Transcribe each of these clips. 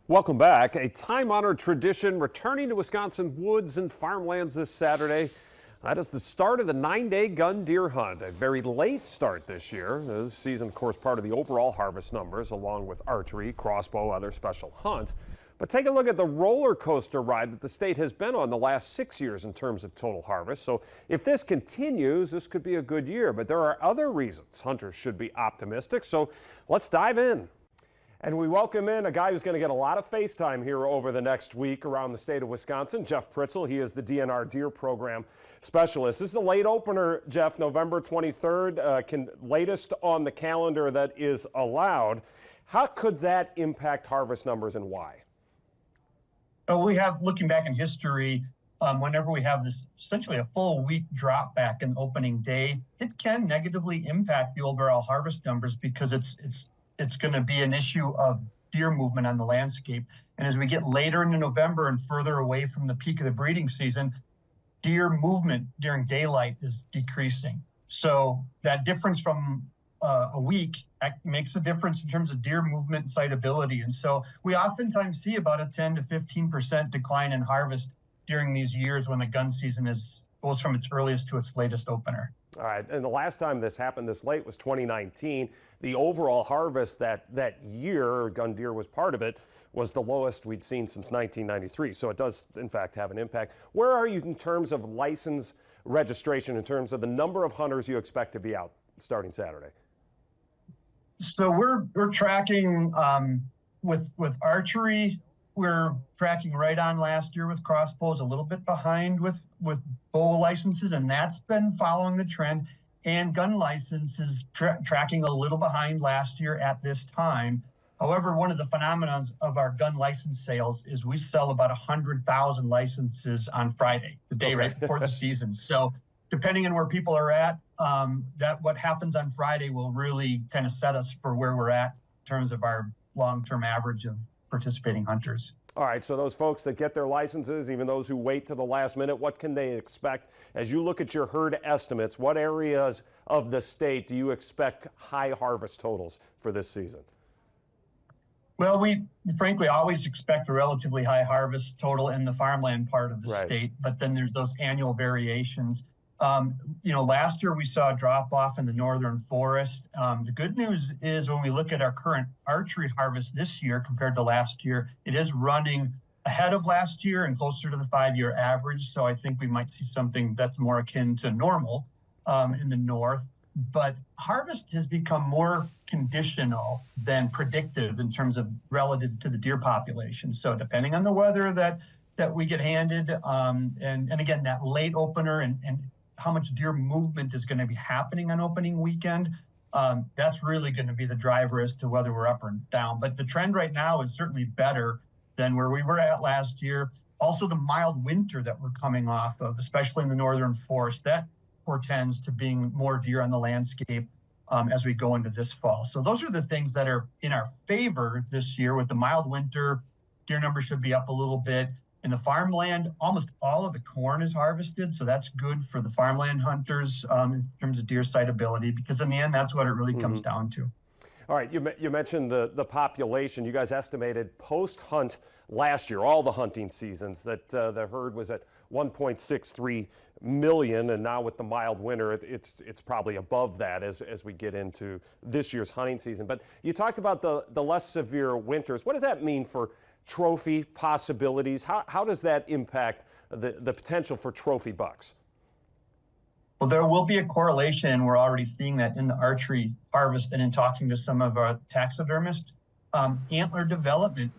Welcome back. A time-honored tradition returning to Wisconsin woods and farmlands this Saturday. That is the start of the 9-day gun deer hunt. A very late start this year. This season, of course, part of the overall harvest numbers, along with archery, crossbow, other special hunts. But take a look at the roller coaster ride that the state has been on the last 6 years in terms of total harvest. So if this continues, this could be a good year. But there are other reasons hunters should be optimistic. So let's dive in. And we welcome in a guy who's going to get a lot of face time here over the next week around the state of Wisconsin, Jeff Pritzel. He is the DNR Deer Program Specialist. This is a late opener, Jeff, November 23rd, latest on the calendar that is allowed. How could that impact harvest numbers and why? Well, we have, looking back in history, whenever we have this essentially a full week drop back in opening day, it can negatively impact the overall harvest numbers because it's going to be an issue of deer movement on the landscape. And as we get later into November and further away from the peak of the breeding season, deer movement during daylight is decreasing. So that difference from a week makes a difference in terms of deer movement and sightability. And so we oftentimes see about a 10 to 15% decline in harvest during these years when the gun season goes from its earliest to its latest opener. All right, and the last time this happened this late was 2019. The overall harvest that year, gun deer was part of it, was the lowest we'd seen since 1993. So it does, in fact, have an impact. Where are you in terms of license registration, in terms of the number of hunters you expect to be out starting Saturday? So we're tracking with archery. We're tracking right on last year with crossbows, a little bit behind with bow licenses, and that's been following the trend. And gun licenses tracking a little behind last year at this time. However, one of the phenomenons of our gun license sales is we sell about 100,000 licenses on Friday, the day right before the season. So depending on where people are at, that what happens on Friday will really kind of set us for where we're at in terms of our long-term average of participating hunters. All right, so those folks that get their licenses, even those who wait to the last minute, what can they expect? As you look at your herd estimates, what areas of the state do you expect high harvest totals for this season? Well, we frankly always expect a relatively high harvest total in the farmland part of the state, but then there's those annual variations. Last year we saw a drop off in the northern forest. The good news is when we look at our current archery harvest this year compared to last year, it is running ahead of last year and closer to the 5-year average. So I think we might see something that's more akin to normal in the north. But harvest has become more conditional than predictive in terms of relative to the deer population. So depending on the weather that we get handed, and again, that late opener and how much deer movement is going to be happening on opening weekend, that's really going to be the driver as to whether we're up or down. But the trend right now is certainly better than where we were at last year. Also, the mild winter that we're coming off of, especially in the northern forest, that portends to being more deer on the landscape as we go into this fall. So those are the things that are in our favor this year. With the mild winter, deer numbers should be up a little bit. In the farmland, almost all of the corn is harvested, so that's good for the farmland hunters in terms of deer sightability, because in the end, that's what it really comes down to. All right, you mentioned the population. You guys estimated post-hunt last year, all the hunting seasons, that the herd was at 1.63 million, and now with the mild winter, it's probably above that as we get into this year's hunting season. But you talked about the less severe winters. What does that mean for trophy possibilities? How does that impact the potential for trophy bucks? Well, there will be a correlation, and we're already seeing that in the archery harvest and in talking to some of our taxidermists. Antler development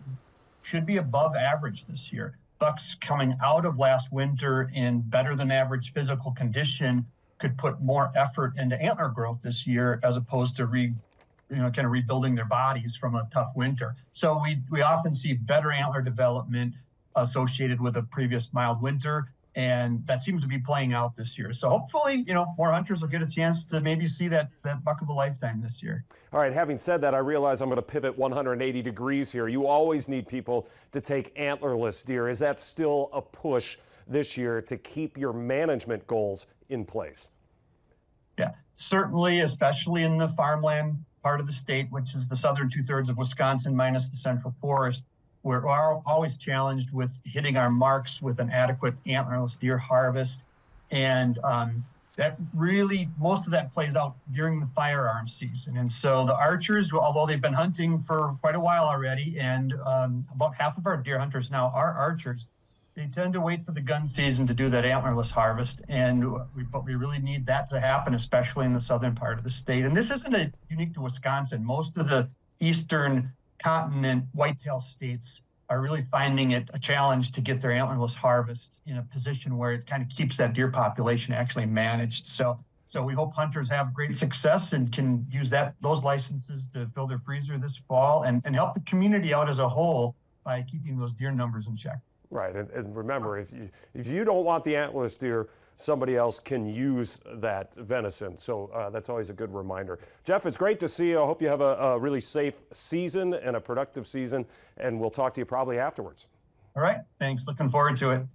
should be above average this year. Bucks coming out of last winter in better than average physical condition could put more effort into antler growth this year as opposed to kind of rebuilding their bodies from a tough winter. So we often see better antler development associated with a previous mild winter, and that seems to be playing out this year. So hopefully, more hunters will get a chance to maybe see that buck of a lifetime this year. All right, having said that, I realize I'm going to pivot 180 degrees here. You always need people to take antlerless deer. Is that still a push this year to keep your management goals in place? Yeah, certainly, especially in the farmland part of the state, which is the southern 2/3 of Wisconsin minus the central forest. we're always challenged with hitting our marks with an adequate antlerless deer harvest. And that really, most of that plays out during the firearm season. And so the archers, although they've been hunting for quite a while already, and about half of our deer hunters now are archers, they tend to wait for the gun season to do that antlerless harvest. But we really need that to happen, especially in the southern part of the state. And this isn't unique to Wisconsin. Most of the eastern continent whitetail states are really finding it a challenge to get their antlerless harvest in a position where it kind of keeps that deer population actually managed. So we hope hunters have great success and can use those licenses to fill their freezer this fall and help the community out as a whole by keeping those deer numbers in check. Right, and remember, if you don't want the antlerless deer, somebody else can use that venison. So that's always a good reminder. Jeff, it's great to see you. I hope you have a really safe season and a productive season, and we'll talk to you probably afterwards. All right, thanks. Looking forward to it.